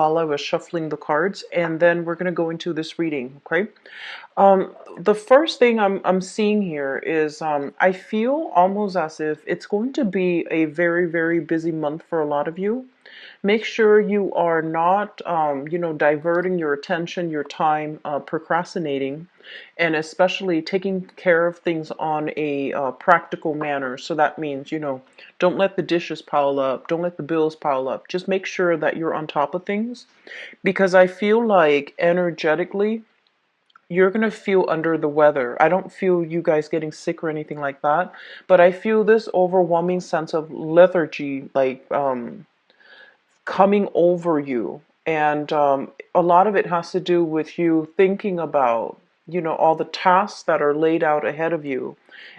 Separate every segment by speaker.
Speaker 1: while I was shuffling the cards, and then we're going to go into this reading, okay? The first thing I'm seeing here is I feel almost as if it's going to be a very, very busy month for a lot of you. Make sure you are not, diverting your attention, your time, procrastinating, and especially taking care of things on a practical manner. So that means, don't let the dishes pile up, don't let the bills pile up. Just make sure that you're on top of things, because I feel like energetically, you're going to feel under the weather. I don't feel you guys getting sick or anything like that, but I feel this overwhelming sense of lethargy, like coming over you. And a lot of it has to do with you thinking about, all the tasks that are laid out ahead of you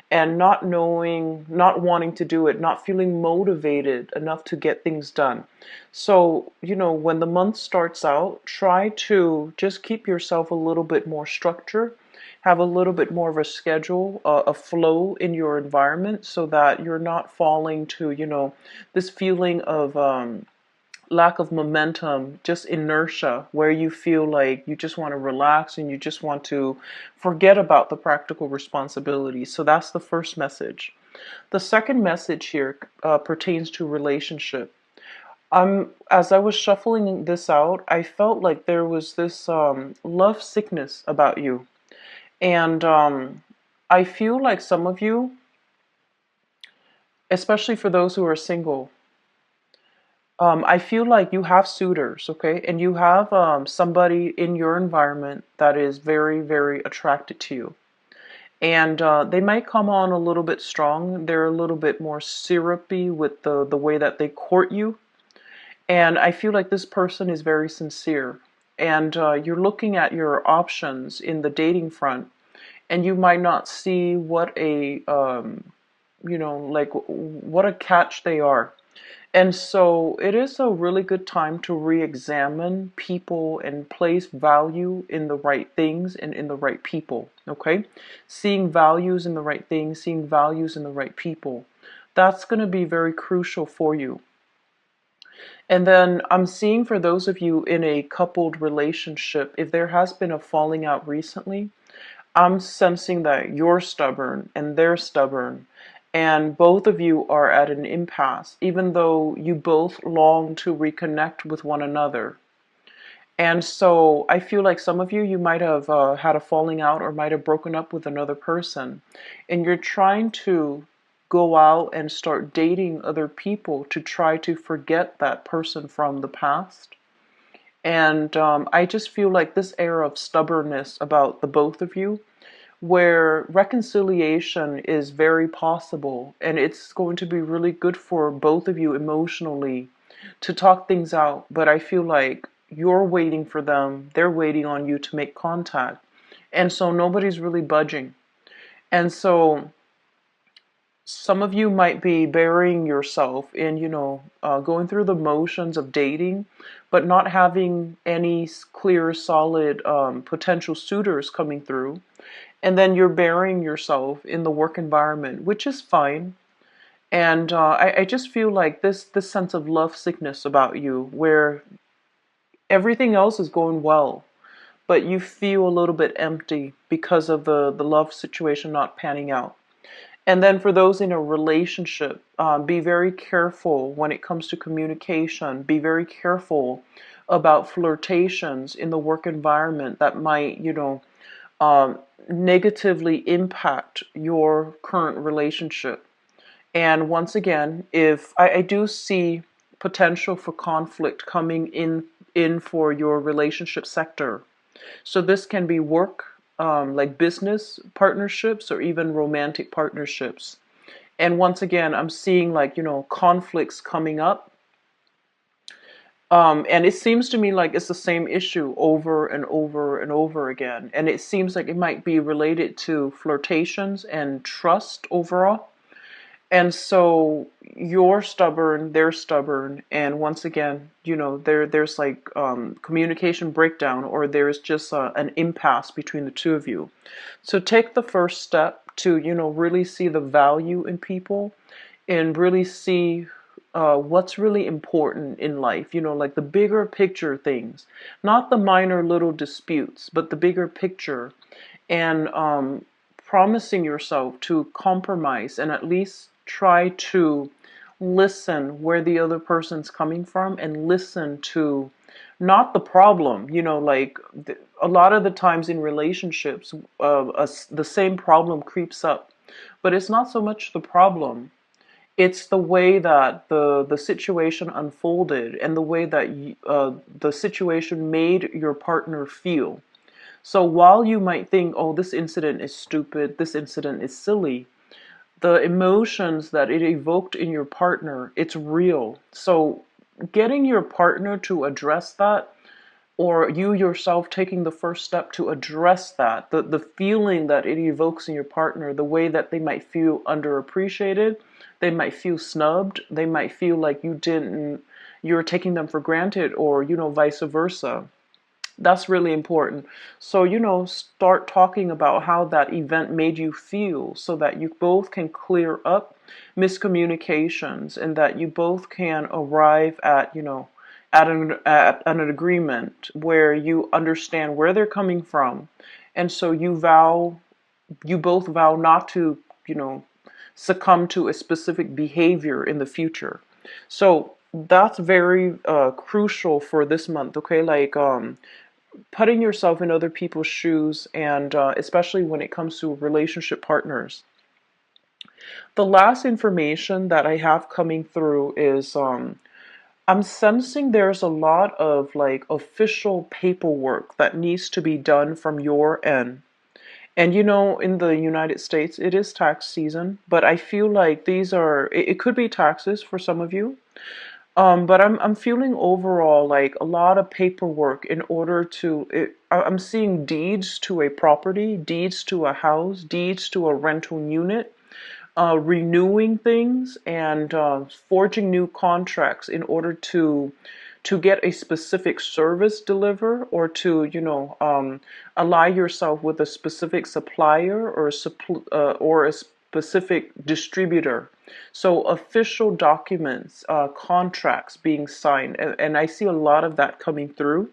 Speaker 1: and not knowing, not wanting to do it, not feeling motivated enough to get things done. So, when the month starts out, try to just keep yourself a little bit more structured, have a little bit more of a schedule, a flow in your environment so that you're not falling to, this feeling of lack of momentum, just inertia, where you feel like you just want to relax and you just want to forget about the practical responsibilities. So that's the first message. The second message here pertains to relationship. As I was shuffling this out, I felt like there was this love sickness about you. And I feel like some of you, especially for those who are single, I feel like you have suitors, okay? And you have somebody in your environment that is very, very attracted to you. And they might come on a little bit strong. They're a little bit more syrupy with the way that they court you. And I feel like this person is very sincere. And you're looking at your options in the dating front, and you might not see what a, like what a catch they are. And so it is a really good time to re-examine people and place value in the right things and in the right people, okay? Seeing values in the right things, seeing values in the right people. That's going to be very crucial for you. And then I'm seeing for those of you in a coupled relationship, if there has been a falling out recently, I'm sensing that you're stubborn and they're stubborn, and both of you are at an impasse, even though you both long to reconnect with one another. And so I feel like some of you, you might have had a falling out or might have broken up with another person, and you're trying to go out and start dating other people to try to forget that person from the past. And I just feel like this air of stubbornness about the both of you, where reconciliation is very possible, and it's going to be really good for both of you emotionally to talk things out. But I feel like you're waiting for them, they're waiting on you to make contact, and so nobody's really budging. And so some of you might be burying yourself in, going through the motions of dating, but not having any clear, solid potential suitors coming through. And then you're burying yourself in the work environment, which is fine. And I just feel like this sense of love sickness about you, where everything else is going well, but you feel a little bit empty because of the love situation not panning out. And then for those in a relationship, be very careful when it comes to communication. Be very careful about flirtations in the work environment that might, negatively impact your current relationship. And once again, if I do see potential for conflict coming in for your relationship sector. So this can be work, like business partnerships or even romantic partnerships. And once again, I'm seeing like, conflicts coming up. And it seems to me like it's the same issue over and over and over again. And it seems like it might be related to flirtations and trust overall. And so you're stubborn, they're stubborn, and once again, there's like communication breakdown, or there's just an impasse between the two of you. So take the first step to, really see the value in people and really see what's really important in life, like the bigger picture things, not the minor little disputes, but the bigger picture, and promising yourself to compromise and at least try to listen where the other person's coming from and listen to not the problem, like a lot of the times in relationships, the same problem creeps up, but it's not so much the problem. It's the way that the situation unfolded and the way that the situation made your partner feel. So while you might think, oh, this incident is stupid, this incident is silly, the emotions that it evoked in your partner, it's real. So getting your partner to address that, or you yourself taking the first step to address that, the feeling that it evokes in your partner, the way that they might feel underappreciated, they might feel snubbed, they might feel like you're taking them for granted, or vice versa. That's really important. So, start talking about how that event made you feel so that you both can clear up miscommunications and that you both can arrive at, at an agreement where you understand where they're coming from. And so you both vow not to, succumb to a specific behavior in the future. So that's very crucial for this month, okay? Like, putting yourself in other people's shoes, and especially when it comes to relationship partners. The last information that I have coming through is I'm sensing there's a lot of like official paperwork that needs to be done from your end. And in the United States, it is tax season, but I feel like it could be taxes for some of you. But I'm feeling overall like a lot of paperwork in order to I'm seeing deeds to a property, deeds to a house, deeds to a rental unit, renewing things, and forging new contracts in order to get a specific service deliver, or to ally yourself with a specific supplier, or or a specific distributor. So official documents, contracts being signed, and I see a lot of that coming through.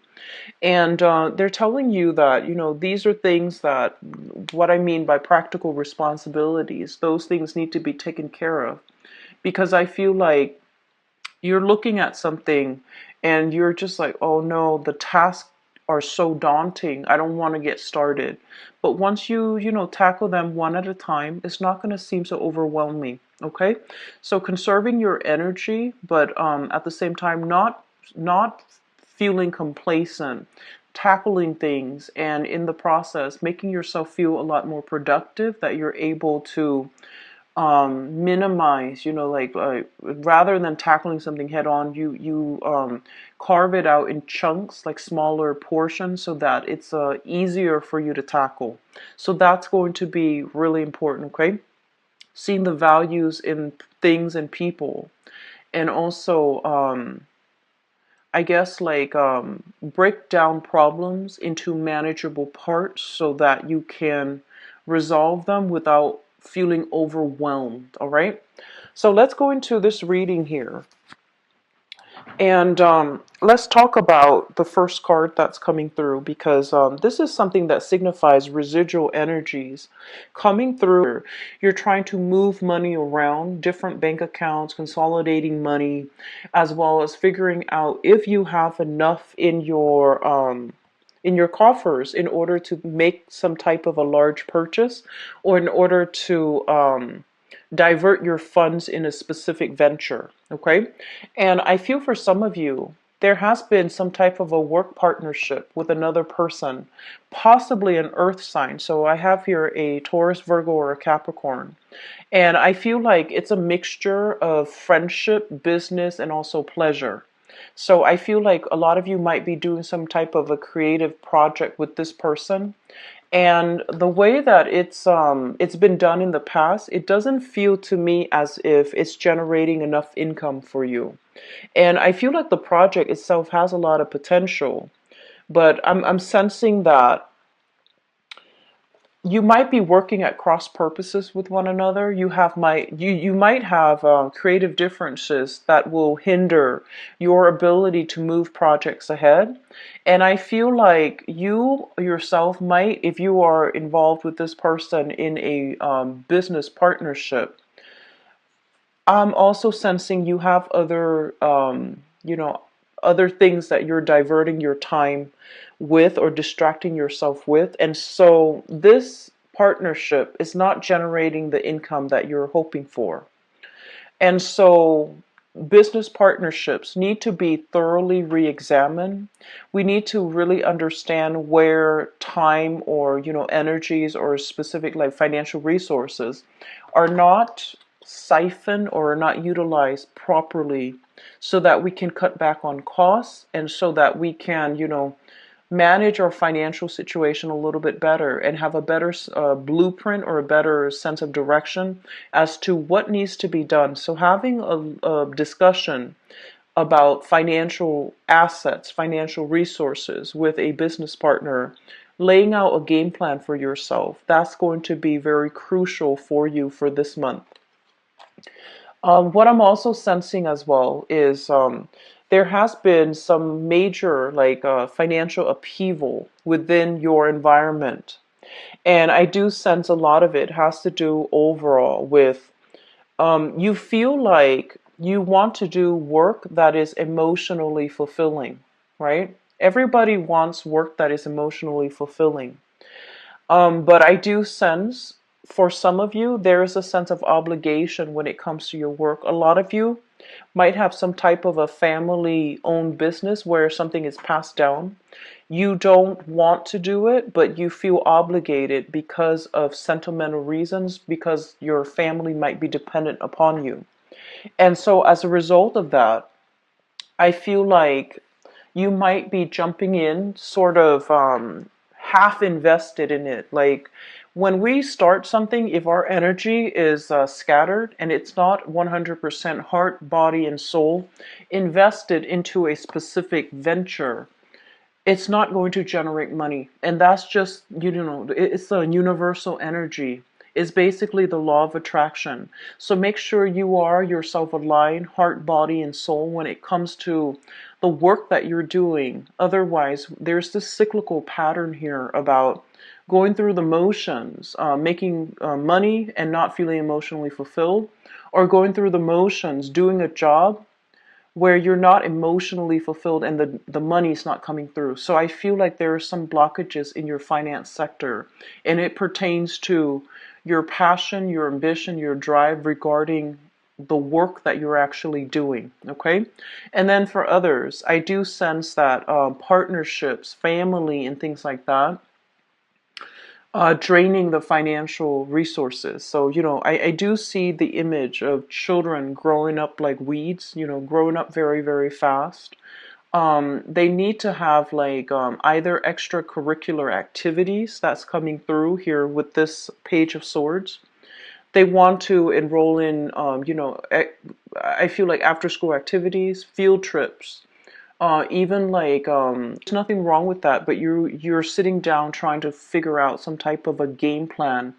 Speaker 1: And they're telling you that, these are things that, what I mean by practical responsibilities, those things need to be taken care of. Because I feel like you're looking at something and you're just like, oh no, the tasks are so daunting. I don't want to get started. But once you tackle them one at a time, it's not going to seem so overwhelming. Okay? So conserving your energy, but at the same time, not feeling complacent, tackling things, and in the process, making yourself feel a lot more productive, that you're able to minimize, like rather than tackling something head on, you carve it out in chunks, like smaller portions, so that it's easier for you to tackle. So that's going to be really important, okay? Seeing the values in things and people, and also I guess like break down problems into manageable parts so that you can resolve them without feeling overwhelmed. All right. So let's go into this reading here. And let's talk about the first card that's coming through, because this is something that signifies residual energies coming through. You're trying to move money around, different bank accounts, consolidating money, as well as figuring out if you have enough in your coffers in order to make some type of a large purchase, or in order to divert your funds in a specific venture. Okay. And I feel for some of you, there has been some type of a work partnership with another person, possibly an earth sign. So I have here a Taurus, Virgo, or a Capricorn. And I feel like it's a mixture of friendship, business, and also pleasure. So I feel like a lot of you might be doing some type of a creative project with this person. And the way that it's been done in the past, it doesn't feel to me as if it's generating enough income for you. And I feel like the project itself has a lot of potential, but I'm sensing that you might be working at cross purposes with one another. You might have creative differences that will hinder your ability to move projects ahead. And I feel like you yourself might, if you are involved with this person in a business partnership, I'm also sensing you have other, other things that you're diverting your time with or distracting yourself with. And so this partnership is not generating the income that you're hoping for. And so business partnerships need to be thoroughly re-examined. We need to really understand where time or, energies or specific like financial resources are not siphoned or are not utilized properly so that we can cut back on costs and so that we can, manage our financial situation a little bit better and have a better blueprint or a better sense of direction as to what needs to be done. So having a discussion about financial assets, financial resources with a business partner, laying out a game plan for yourself, that's going to be very crucial for you for this month. What I'm also sensing as well is there has been some major like financial upheaval within your environment. And I do sense a lot of it has to do overall with you feel like you want to do work that is emotionally fulfilling, right? Everybody wants work that is emotionally fulfilling. But I do sense for some of you, there is a sense of obligation when it comes to your work. A lot of you might have some type of a family owned business where something is passed down. You don't want to do it, but you feel obligated because of sentimental reasons, because your family might be dependent upon you. And so, as a result of that, I feel like you might be jumping in sort of half invested in it. Like when we start something, if our energy is scattered and it's not 100% heart, body, and soul invested into a specific venture, it's not going to generate money. And that's just, it's a universal energy. It's basically the law of attraction. So make sure you are yourself aligned, heart, body, and soul when it comes to the work that you're doing. Otherwise, there's this cyclical pattern here about going through the motions, making money and not feeling emotionally fulfilled, or going through the motions, doing a job where you're not emotionally fulfilled and the money's not coming through. So I feel like there are some blockages in your finance sector, and it pertains to your passion, your ambition, your drive regarding the work that you're actually doing. Okay. And then for others, I do sense that partnerships, family, and things like that draining the financial resources. So, I do see the image of children growing up like weeds, growing up very, very fast. They need to have like either extracurricular activities that's coming through here with this Page of Swords. They want to enroll in, I feel like after school activities, field trips, even like there's nothing wrong with that, but you're sitting down trying to figure out some type of a game plan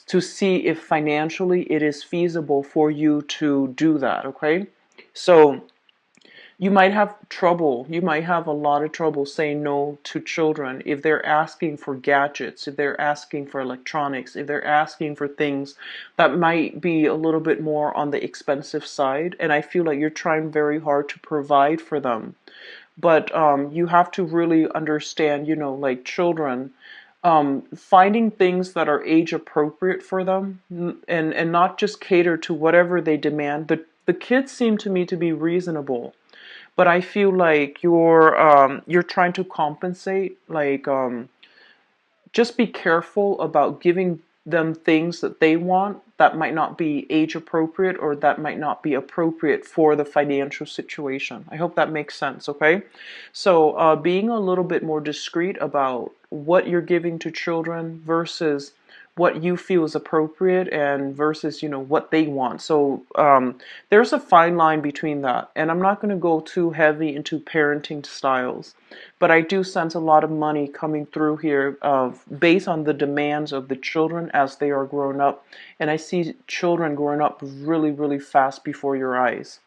Speaker 1: to see if financially it is feasible for you to do that. Okay, so you might have trouble. You might have a lot of trouble saying no to children if they're asking for gadgets, if they're asking for electronics, if they're asking for things that might be a little bit more on the expensive side. And I feel like you're trying very hard to provide for them. But you have to really understand, like children, finding things that are age appropriate for them and not just cater to whatever they demand. The kids seem to me to be reasonable, but I feel like you're trying to compensate. Like just be careful about giving them things that they want that might not be age appropriate or that might not be appropriate for the financial situation. I hope that makes sense. Okay, so being a little bit more discreet about what you're giving to children versus what you feel is appropriate and versus, what they want. So there's a fine line between that. And I'm not going to go too heavy into parenting styles, but I do sense a lot of money coming through here based on the demands of the children as they are growing up. And I see children growing up really, really fast before your eyes.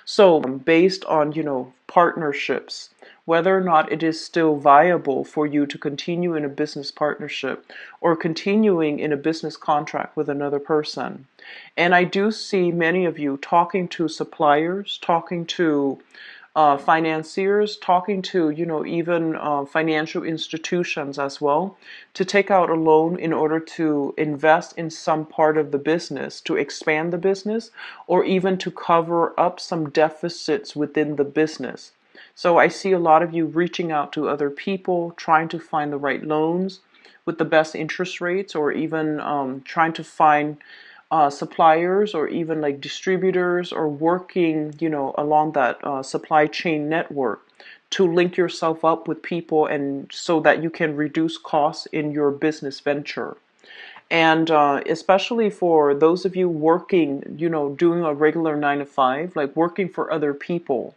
Speaker 1: So, based on, partnerships, whether or not it is still viable for you to continue in a business partnership or continuing in a business contract with another person. And I do see many of you talking to suppliers, talking to financiers, talking to, even financial institutions as well, to take out a loan in order to invest in some part of the business, to expand the business, or even to cover up some deficits within the business. So I see a lot of you reaching out to other people, trying to find the right loans with the best interest rates, or even trying to find suppliers or even like distributors, or working, along that supply chain network to link yourself up with people, and so that you can reduce costs in your business venture. And especially for those of you working, doing a regular 9 to 5, like working for other people,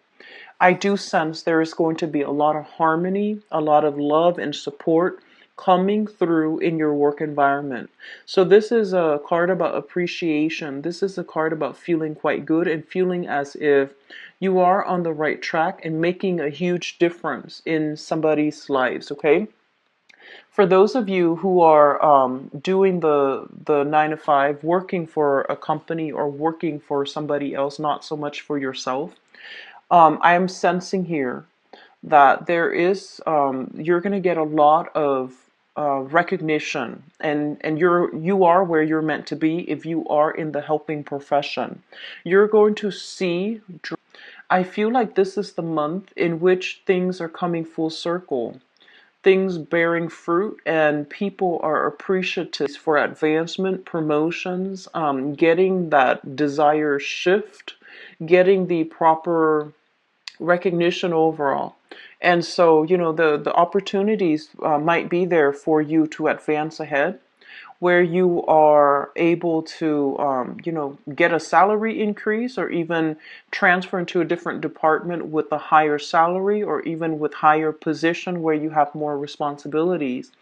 Speaker 1: I do sense there is going to be a lot of harmony, a lot of love and support coming through in your work environment. So this is a card about appreciation. This is a card about feeling quite good and feeling as if you are on the right track and making a huge difference in somebody's lives, okay? For those of you who are doing the 9 to 5, working for a company or working for somebody else, not so much for yourself, I am sensing here that there is you're going to get a lot of recognition, and you are where you're meant to be if you are in the helping profession. You're going to see. I feel like this is the month in which things are coming full circle, things bearing fruit, and people are appreciative for advancement, promotions, getting that desired shift, getting the proper recognition overall. And so, the opportunities might be there for you to advance ahead, where you are able to, get a salary increase, or even transfer into a different department with a higher salary, or even with higher position where you have more responsibilities.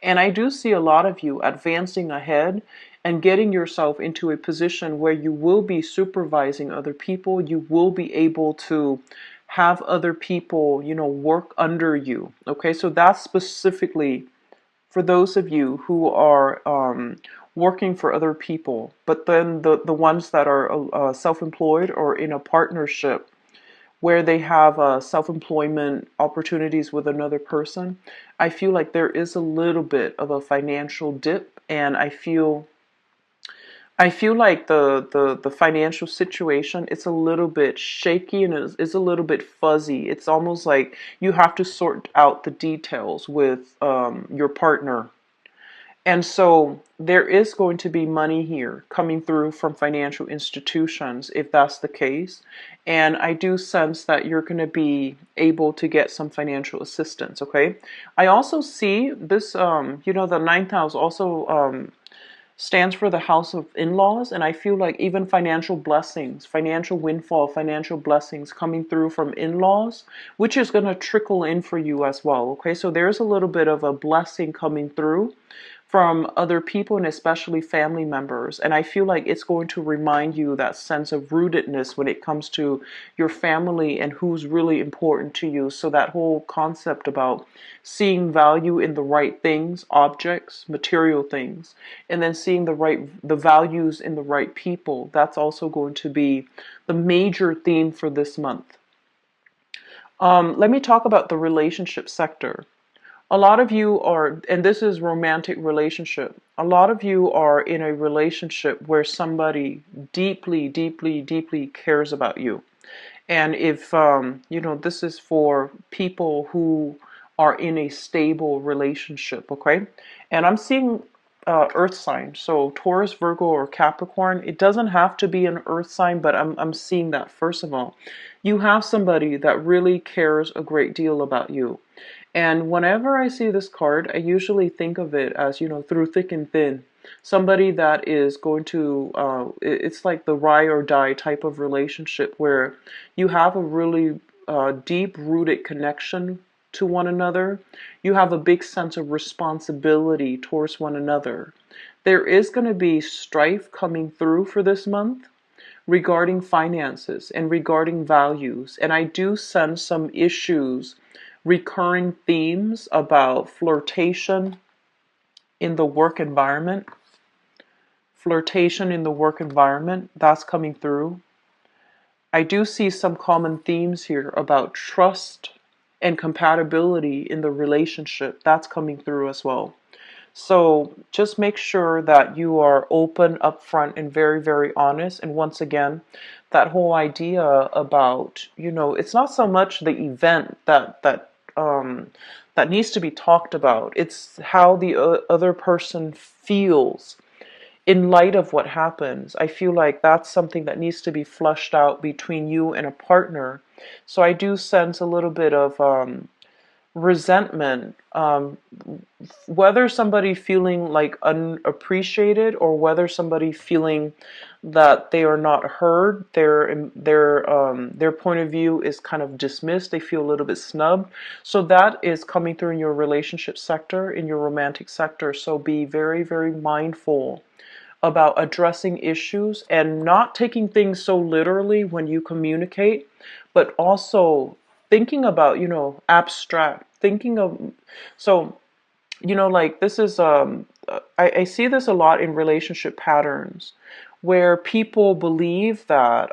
Speaker 1: And I do see a lot of you advancing ahead and getting yourself into a position where you will be supervising other people. You will be able to have other people, work under you. Okay, so that's specifically for those of you who are working for other people. But then the ones that are self-employed or in a partnership where they have self-employment opportunities with another person, I feel like there is a little bit of a financial dip, and I feel like the financial situation, it's a little bit shaky, and it's a little bit fuzzy. It's almost like you have to sort out the details with your partner. And so there is going to be money here coming through from financial institutions if that's the case. And I do sense that you're going to be able to get some financial assistance, okay? I also see this, the ninth house also stands for the house of in-laws, and I feel like even financial blessings, financial windfall, financial blessings coming through from in-laws, which is going to trickle in for you as well. Okay, so there's a little bit of a blessing coming through from other people, and especially family members. And I feel like it's going to remind you that sense of rootedness when it comes to your family and who's really important to you. So that whole concept about seeing value in the right things, objects, material things, and then seeing the values in the right people, that's also going to be the major theme for this month. Let me talk about the relationship sector. A lot of you are, and this is romantic relationship, a lot of you are in a relationship where somebody deeply, deeply, deeply cares about you. And if, this is for people who are in a stable relationship, okay? And I'm seeing earth sign. So Taurus, Virgo, or Capricorn. It doesn't have to be an earth sign, but I'm seeing that first of all. You have somebody that really cares a great deal about you. And whenever I see this card, I usually think of it as, through thick and thin. Somebody that is going to, it's like the ride or die type of relationship where you have a really deep rooted connection to one another. You have a big sense of responsibility towards one another. There is going to be strife coming through for this month regarding finances and regarding values. And I do sense some issues, recurring themes about flirtation in the work environment. Flirtation in the work environment, that's coming through. I do see some common themes here about trust and compatibility in the relationship. That's coming through as well. So just make sure that you are open, upfront, and very, very honest. And once again, that whole idea about, it's not so much the event that needs to be talked about. It's how the other person feels in light of what happens. I feel like that's something that needs to be flushed out between you and a partner. So I do sense a little bit of resentment, whether somebody feeling like unappreciated or whether somebody feeling that they are not heard, their point of view is kind of dismissed, they feel a little bit snubbed. So that is coming through in your relationship sector, in your romantic sector. So be very, very mindful about addressing issues and not taking things so literally when you communicate, but also thinking about, abstract, thinking of, so, like this is, I see this a lot in relationship patterns where people believe that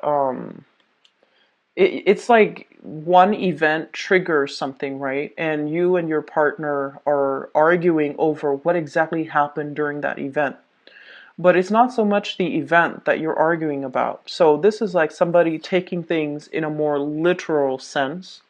Speaker 1: it's like one event triggers something, right? And you and your partner are arguing over what exactly happened during that event. But it's not so much the event that you're arguing about. So this is like somebody taking things in a more literal sense.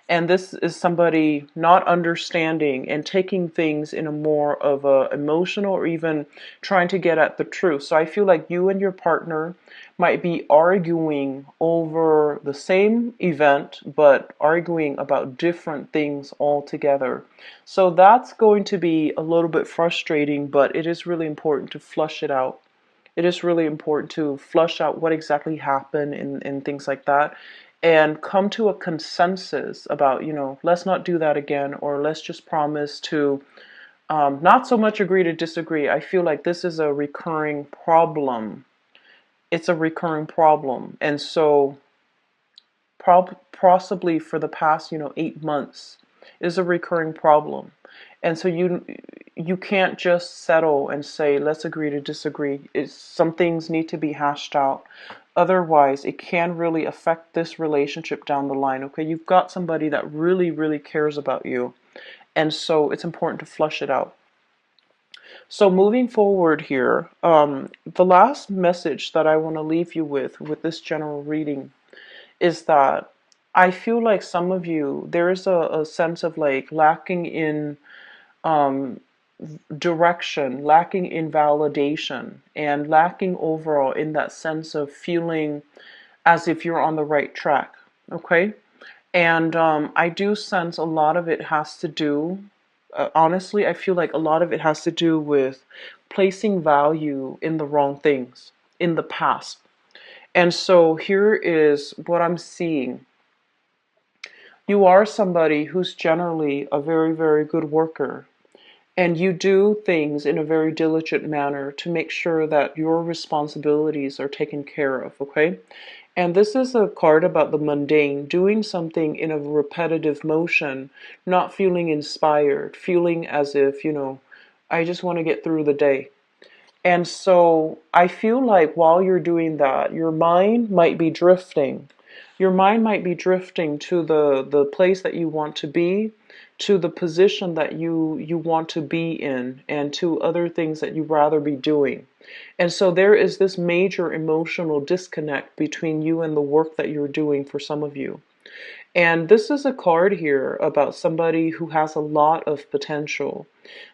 Speaker 1: And this is somebody not understanding and taking things in a more of a emotional or even trying to get at the truth. So I feel like you and your partner might be arguing over the same event, but arguing about different things altogether. So that's going to be a little bit frustrating, but it is really important to flush it out. It is really important to flush out what exactly happened and things like that, and come to a consensus about, let's not do that again, or let's just promise to not so much agree to disagree. I feel like this is a recurring problem. It's a recurring problem. And so possibly for the past, 8 months is a recurring problem. And so you can't just settle and say, let's agree to disagree. Some things need to be hashed out. Otherwise, it can really affect this relationship down the line. Okay, you've got somebody that really, really cares about you. And so it's important to flush it out. So moving forward here, the last message that I want to leave you with this general reading is that I feel like some of you, there is a sense of like lacking in direction, lacking in validation, and lacking overall in that sense of feeling as if you're on the right track. Okay? And I do sense a lot of it has to do, honestly, I feel like a lot of it has to do with placing value in the wrong things in the past. And so here is what I'm seeing. You are somebody who's generally a very, very good worker. And you do things in a very diligent manner to make sure that your responsibilities are taken care of, okay? And this is a card about the mundane, doing something in a repetitive motion, not feeling inspired, feeling as if, I just want to get through the day. And so I feel like while you're doing that, your mind might be drifting. Your mind might be drifting to the place that you want to be, to the position that you want to be in, and to other things that you'd rather be doing. And so there is this major emotional disconnect between you and the work that you're doing for some of you. And this is a card here about somebody who has a lot of potential.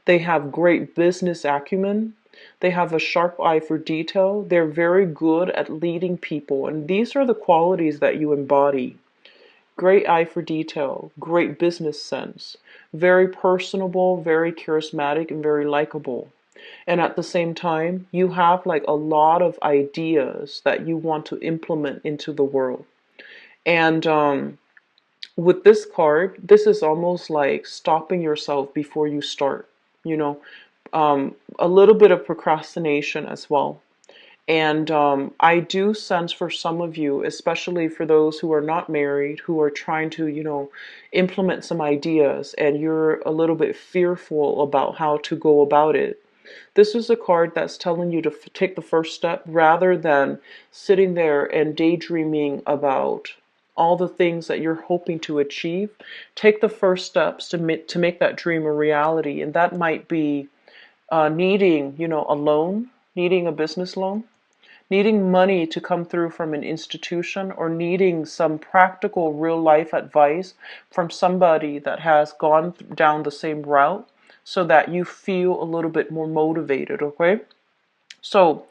Speaker 1: They have great business acumen. They have a sharp eye for detail. They're very good at leading people. And these are the qualities that you embody. Great eye for detail, great business sense, very personable, very charismatic, and very likable. And at the same time, you have like a lot of ideas that you want to implement into the world. And with this card, this is almost like stopping yourself before you start, you know, a little bit of procrastination as well. And I do sense for some of you, especially for those who are not married, who are trying to, implement some ideas and you're a little bit fearful about how to go about it. This is a card that's telling you to take the first step rather than sitting there and daydreaming about all the things that you're hoping to achieve. Take the first steps to make that dream a reality. And that might be needing, a loan, needing a business loan, needing money to come through from an institution, or needing some practical real life advice from somebody that has gone down the same route so that you feel a little bit more motivated, okay? So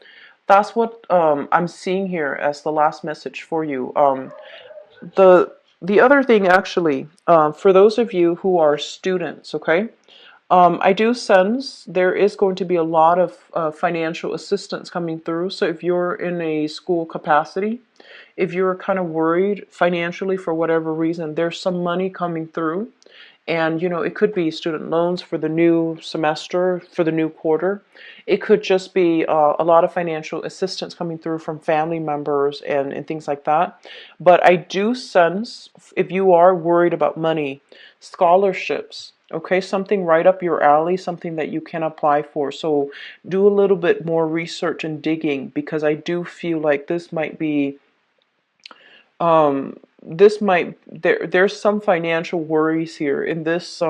Speaker 1: that's what I'm seeing here as the last message for you. The the other thing actually, for those of you who are students, okay, I do sense there is going to be a lot of financial assistance coming through. So if you're in a school capacity, if you're kind of worried financially for whatever reason, there's some money coming through. And, it could be student loans for the new semester, for the new quarter. It could just be a lot of financial assistance coming through from family members and things like that. But I do sense, if you are worried about money, scholarships, okay, something right up your alley, something that you can apply for. So do a little bit more research and digging, because I do feel like this might be there's some financial worries here in this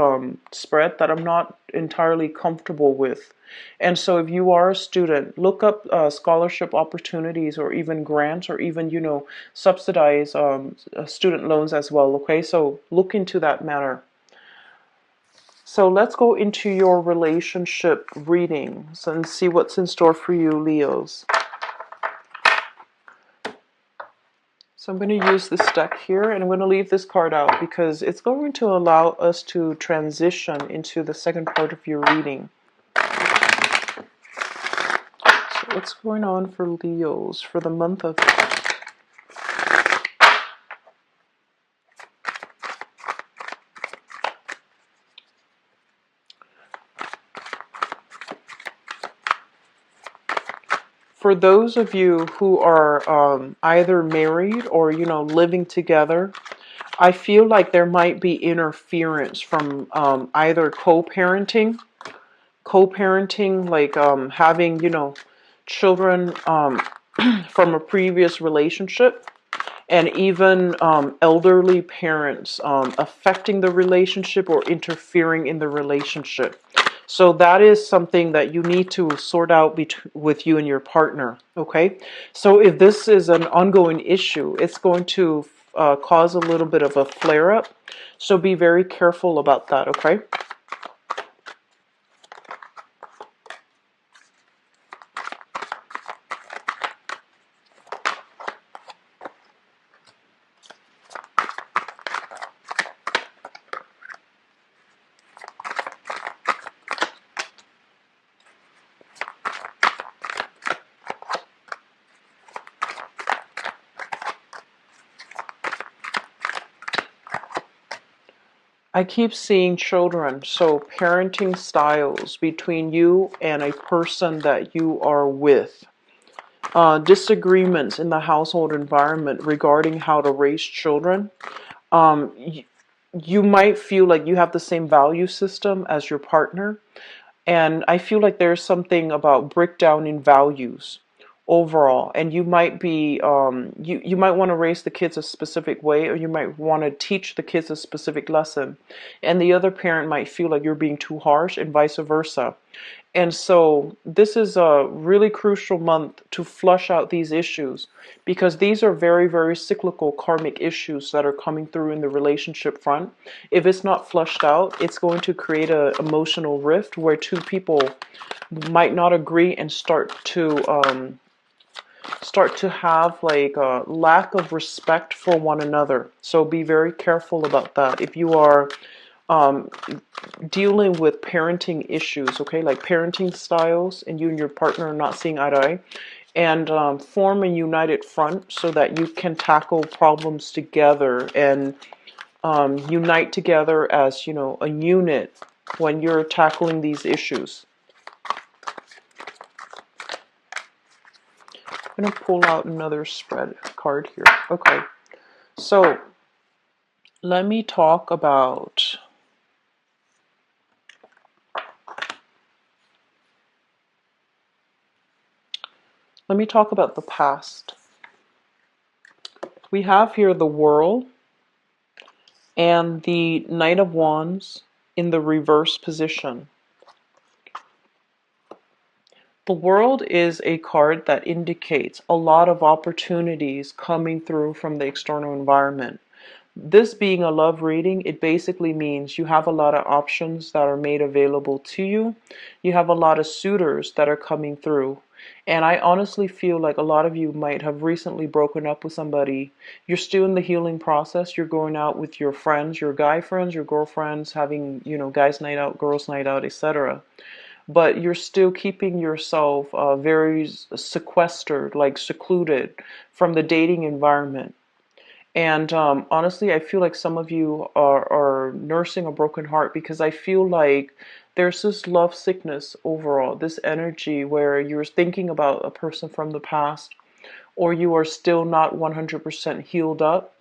Speaker 1: spread that I'm not entirely comfortable with. And so if you are a student, look up scholarship opportunities, or even grants, or even subsidize student loans as well. Okay, so look into that matter. So let's go into your relationship readings and see what's in store for you, Leos. So I'm going to use this deck here, and I'm going to leave this card out because it's going to allow us to transition into the second part of your reading. So what's going on for Leos for the month of... For those of you who are either married or, living together, I feel like there might be interference from either co-parenting, like having, children from a previous relationship, and even elderly parents affecting the relationship or interfering in the relationship. So that is something that you need to sort out with you and your partner, okay? So if this is an ongoing issue, it's going to cause a little bit of a flare-up. So be very careful about that, okay? I keep seeing children, so parenting styles between you and a person that you are with. Disagreements in the household environment regarding how to raise children. You might feel like you have the same value system as your partner. And I feel like there's something about breakdown in values overall, and you might be you might want to raise the kids a specific way, or you might want to teach the kids a specific lesson, and the other parent might feel like you're being too harsh, and vice versa. And so this is a really crucial month to flush out these issues, because these are very, very cyclical karmic issues that are coming through in the relationship front. If it's not flushed out, it's going to create an emotional rift where two people might not agree and start to have like a lack of respect for one another. So be very careful about that. If you are um, dealing with parenting issues, okay, like parenting styles, and you and your partner are not seeing eye to eye, and form a united front so that you can tackle problems together and unite together as, you know, a unit when you're tackling these issues. I'm going to pull out another spread card here. Okay, so let me talk about the past. We have here the World and the Knight of Wands in the reverse position. The World is a card that indicates a lot of opportunities coming through from the external environment. This being a love reading, it basically means you have a lot of options that are made available to you. You have a lot of suitors that are coming through. And I honestly feel like a lot of you might have recently broken up with somebody. You're still in the healing process. You're going out with your friends, your guy friends, your girlfriends, having, you know, guys' night out, girls' night out, etc. But you're still keeping yourself very sequestered, like secluded from the dating environment. And honestly, I feel like some of you are nursing a broken heart, because I feel like there's this love sickness overall, this energy where you're thinking about a person from the past, or you are still not 100% healed up,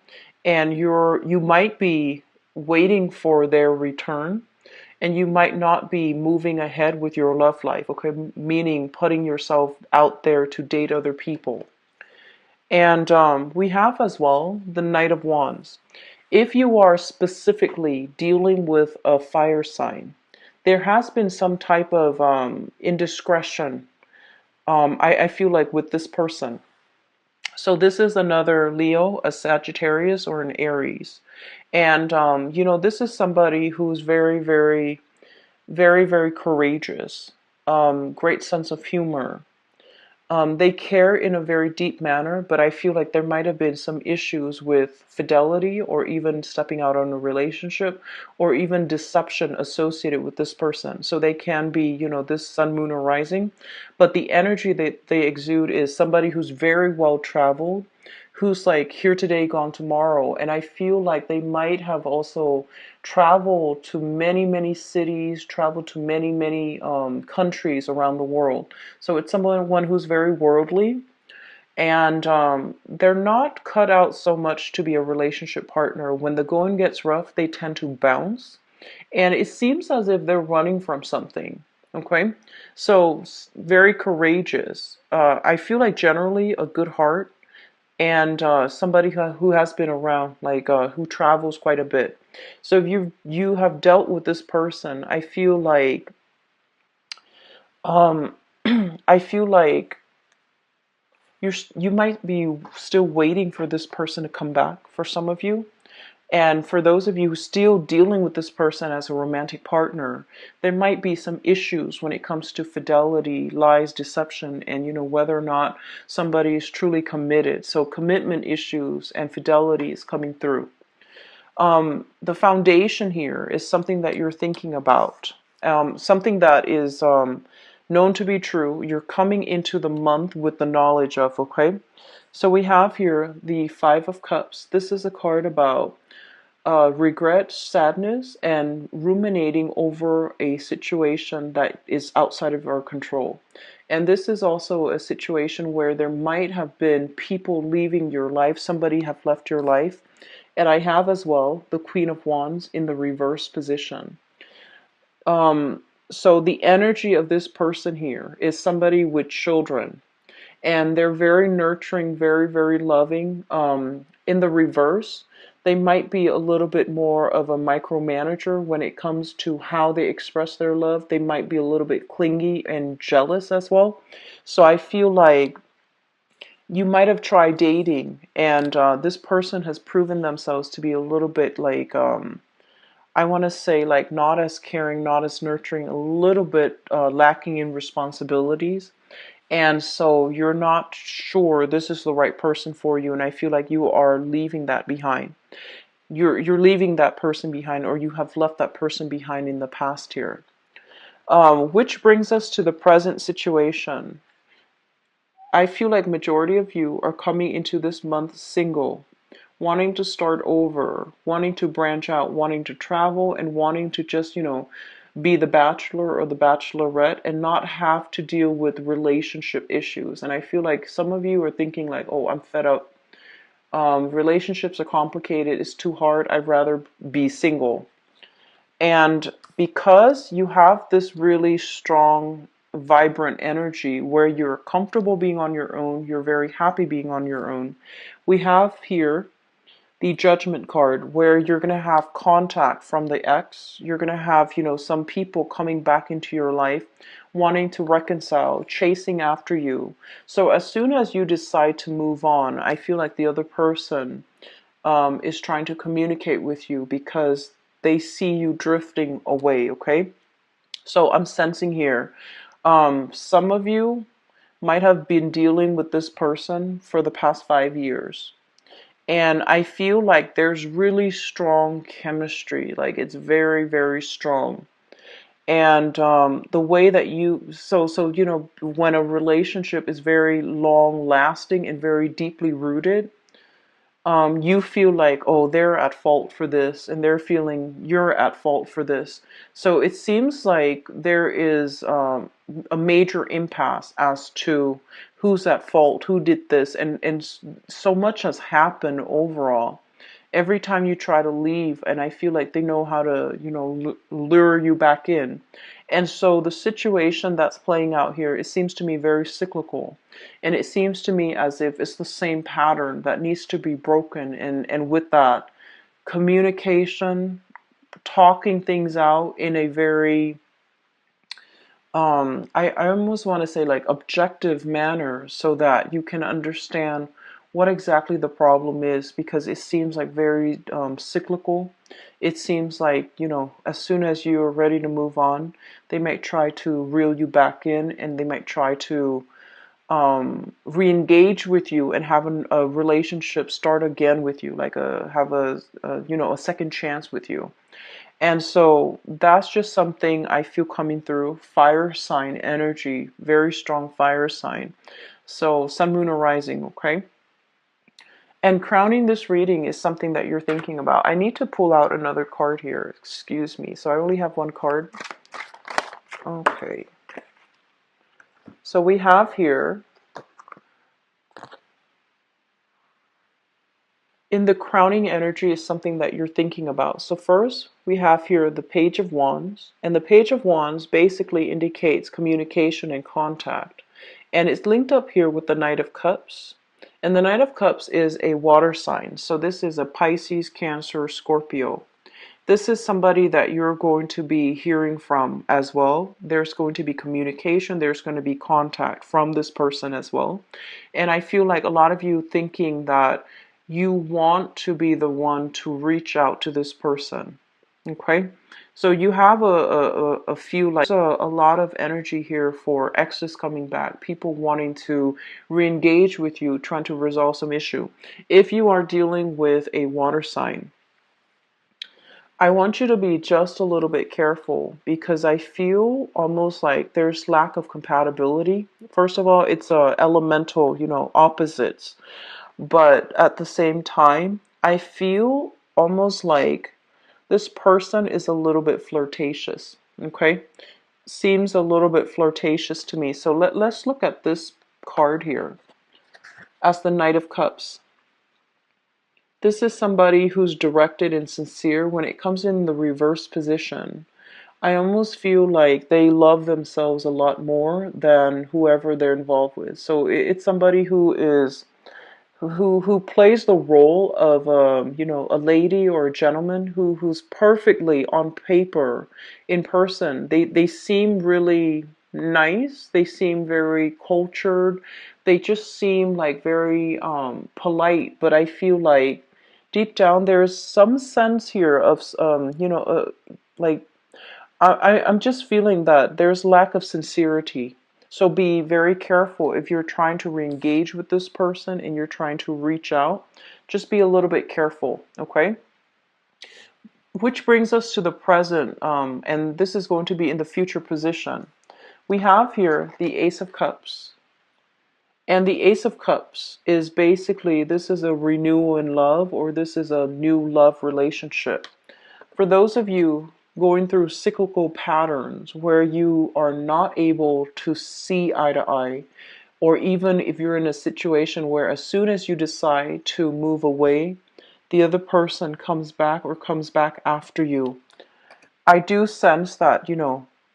Speaker 1: and you might be waiting for their return, and you might not be moving ahead with your love life, okay? Meaning putting yourself out there to date other people. And we have as well the Knight of Wands. If you are specifically dealing with a fire sign, there has been some type of indiscretion, I feel like, with this person. So this is another Leo, a Sagittarius, or an Aries. And, you know, this is somebody who's very, very, very, very courageous, great sense of humor. They care in a very deep manner, but I feel like there might have been some issues with fidelity, or even stepping out on a relationship, or even deception associated with this person. So they can be, you know, this sun, moon, or rising, but the energy that they exude is somebody who's very well traveled, who's like here today, gone tomorrow. And I feel like they might have also traveled to many, many cities, traveled to many, many countries around the world. So it's someone who's very worldly, and they're not cut out so much to be a relationship partner. When the going gets rough, they tend to bounce, and it seems as if they're running from something. Okay, so very courageous. I feel like generally a good heart, and somebody who has been around, like who travels quite a bit. So if you have dealt with this person, I feel like um, I feel like you might be still waiting for this person to come back for some of you. And for those of you who still dealing with this person as a romantic partner, there might be some issues when it comes to fidelity, lies, deception, and, you know, whether or not somebody is truly committed. So commitment issues and fidelity is coming through. The foundation here is something that you're thinking about, something that is known to be true. You're coming into the month with the knowledge of, okay? So we have here the Five of Cups. This is a card about regret, sadness, and ruminating over a situation that is outside of our control. And this is also a situation where there might have been people leaving your life, somebody have left your life. And I have as well the Queen of Wands in the reverse position. So the energy of this person here is somebody with children, and they're very nurturing, very, very loving. In the reverse, They might be a little bit more of a micromanager when it comes to how they express their love. They might be a little bit clingy and jealous as well. So I feel like you might have tried dating, and this person has proven themselves to be a little bit like, I want to say, like not as caring, not as nurturing, a little bit lacking in responsibilities. And so you're not sure this is the right person for you, and I feel like you are leaving that behind. You're leaving that person behind, or you have left that person behind in the past here. Which brings us to the present situation. I feel like majority of you are coming into this month single, wanting to start over, wanting to branch out, wanting to travel, and wanting to just, be the bachelor or the bachelorette and not have to deal with relationship issues. And I feel like some of you are thinking like, oh, I'm fed up. Relationships are complicated. It's too hard. I'd rather be single. And because you have this really strong, vibrant energy where you're comfortable being on your own, you're very happy being on your own, we have here the judgment card where you're going to have contact from the ex. You're going to have, some people coming back into your life wanting to reconcile, chasing after you. So as soon as you decide to move on, I feel like the other person is trying to communicate with you because they see you drifting away, okay? So I'm sensing here, some of you might have been dealing with this person for the past 5 years. And I feel like there's really strong chemistry, like it's very, very strong. And the way that when a relationship is very long lasting and very deeply rooted, you feel like, oh, they're at fault for this, and they're feeling you're at fault for this. So it seems like there is a major impasse as to who's at fault, who did this, and so much has happened overall. Every time you try to leave, and I feel like they know how to, lure you back in. And so the situation that's playing out here, it seems to me very cyclical. And it seems to me as if it's the same pattern that needs to be broken. And with that, communication, talking things out in a very, I almost want to say like objective manner so that you can understand what exactly the problem is, because it seems like very cyclical. It seems like, as soon as you're ready to move on, they might try to reel you back in, and they might try to re-engage with you and have a relationship start again with you, like have a second chance with you. And so that's just something I feel coming through. Fire sign energy, very strong fire sign. So sun, moon, or rising, okay? And crowning this reading is something that you're thinking about. I need to pull out another card here. Excuse me. So I only have one card. Okay. So we have here, in the crowning energy is something that you're thinking about. So first, we have here the Page of Wands. And the Page of Wands basically indicates communication and contact. And it's linked up here with the Knight of Cups. And the Knight of Cups is a water sign. So this is a Pisces, Cancer, Scorpio. This is somebody that you're going to be hearing from as well. There's going to be communication. There's going to be contact from this person as well. And I feel like a lot of you thinking that you want to be the one to reach out to this person. Okay? So you have a few, like, a lot of energy here for exes coming back, people wanting to re-engage with you, trying to resolve some issue. If you are dealing with a water sign, I want you to be just a little bit careful, because I feel almost like there's lack of compatibility. First of all, it's elemental, opposites. But at the same time, I feel almost like this person is a little bit flirtatious, okay? Seems a little bit flirtatious to me. So let's look at this card here as the Knight of Cups. This is somebody who's directed and sincere. When it comes in the reverse position, I almost feel like they love themselves a lot more than whoever they're involved with. So it's somebody who is who plays the role of a lady or a gentleman who's perfectly on paper. In person they seem really nice, they seem very cultured, they just seem like very polite, but I feel like deep down there's some sense here of like I'm just feeling that there's lack of sincerity. So be very careful if you're trying to re-engage with this person and you're trying to reach out. Just be a little bit careful, okay? Which brings us to the present, and this is going to be in the future position. We have here the Ace of Cups. And the Ace of Cups is basically, this is a renewal in love, or this is a new love relationship. For those of you going through cyclical patterns where you are not able to see eye to eye, or even if you're in a situation where as soon as you decide to move away, the other person comes back or comes back after you. I do sense that,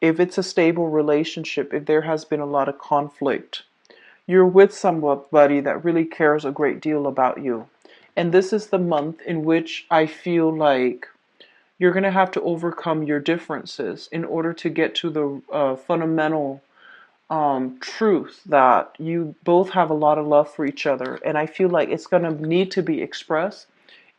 Speaker 1: if it's a stable relationship, if there has been a lot of conflict, you're with somebody that really cares a great deal about you. And this is the month in which I feel like you're going to have to overcome your differences in order to get to the fundamental truth that you both have a lot of love for each other. And I feel like it's going to need to be expressed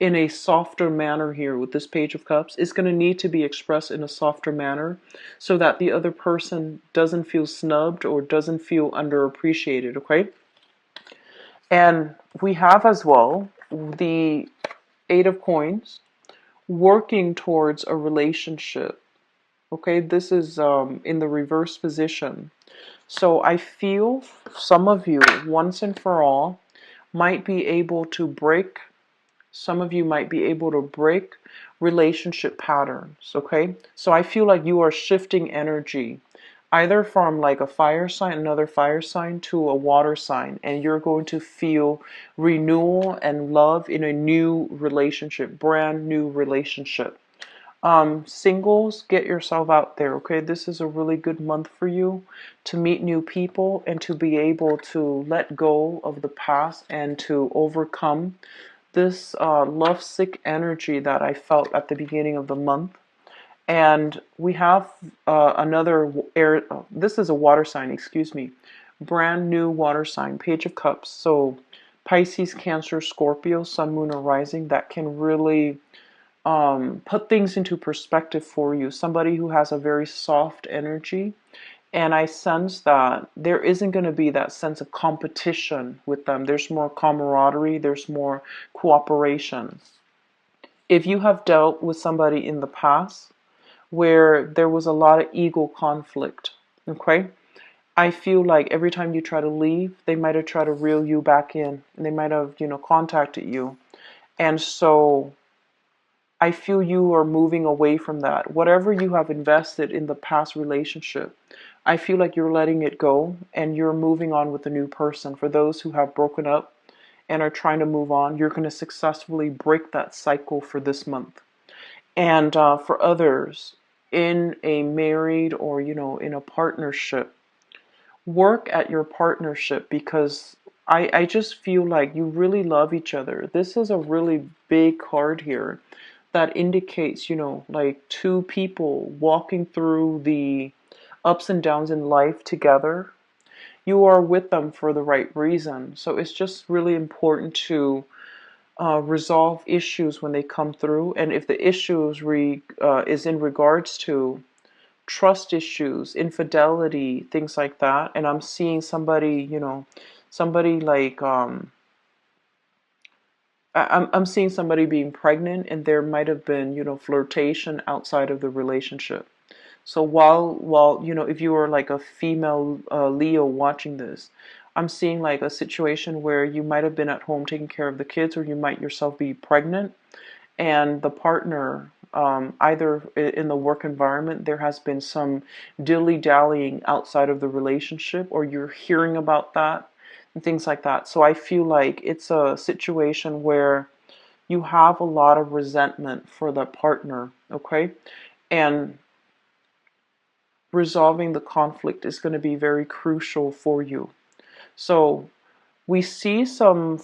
Speaker 1: in a softer manner here with this Page of Cups. It's going to need to be expressed in a softer manner so that the other person doesn't feel snubbed or doesn't feel underappreciated, okay? And we have as well the Eight of Coins, working towards a relationship. Okay, this is in the reverse position. So I feel some of you, once and for all, might be able to break, some of you might be able to break relationship patterns. Okay, so I feel like you are shifting energy either from like a fire sign, another fire sign, to a water sign, and you're going to feel renewal and love in a new relationship, brand new relationship. Singles, get yourself out there, okay? This is a really good month for you to meet new people and to be able to let go of the past and to overcome this lovesick energy that I felt at the beginning of the month. And we have another air, this is a water sign, excuse me, brand new water sign, Page of Cups. So Pisces, Cancer, Scorpio, Sun, Moon, or Rising, that can really put things into perspective for you. Somebody who has a very soft energy. And I sense that there isn't going to be that sense of competition with them. There's more camaraderie, there's more cooperation. If you have dealt with somebody in the past where there was a lot of ego conflict, okay? I feel like every time you try to leave, they might have tried to reel you back in. And they might have, contacted you. And so I feel you are moving away from that. Whatever you have invested in the past relationship, I feel like you're letting it go and you're moving on with a new person. For those who have broken up and are trying to move on, you're going to successfully break that cycle for this month. And for others, in a married or, in a partnership, work at your partnership because I just feel like you really love each other. This is a really big card here that indicates, like two people walking through the ups and downs in life together. You are with them for the right reason. So it's just really important to resolve issues when they come through. And if the issues is in regards to trust issues, infidelity, things like that, and I'm seeing somebody, somebody like I'm seeing somebody being pregnant, and there might have been, flirtation outside of the relationship. So while if you are like a female Leo watching this, I'm seeing like a situation where you might have been at home taking care of the kids, or you might yourself be pregnant, and the partner, either in the work environment, there has been some dilly-dallying outside of the relationship, or you're hearing about that and things like that. So I feel like it's a situation where you have a lot of resentment for the partner, okay? And resolving the conflict is going to be very crucial for you. So we see some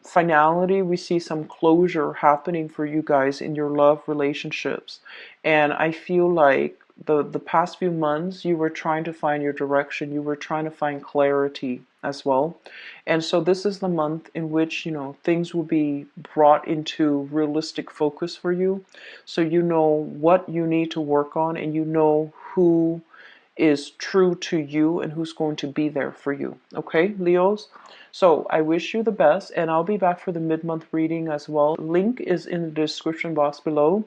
Speaker 1: finality, we see some closure happening for you guys in your love relationships. And I feel like the past few months you were trying to find your direction, you were trying to find clarity as well. And so this is the month in which, you know, things will be brought into realistic focus for you. So you know what you need to work on, and you know who is true to you and who's going to be there for you. Okay, Leos? So I wish you the best, and I'll be back for the mid-month reading as well. Link is in the description box below.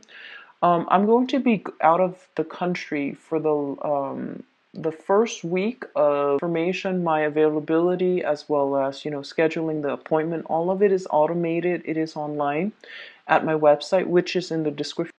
Speaker 1: I'm going to be out of the country for the first week of information, my availability, as well as, you know, scheduling the appointment. All of it is automated. It is online at my website, which is in the description.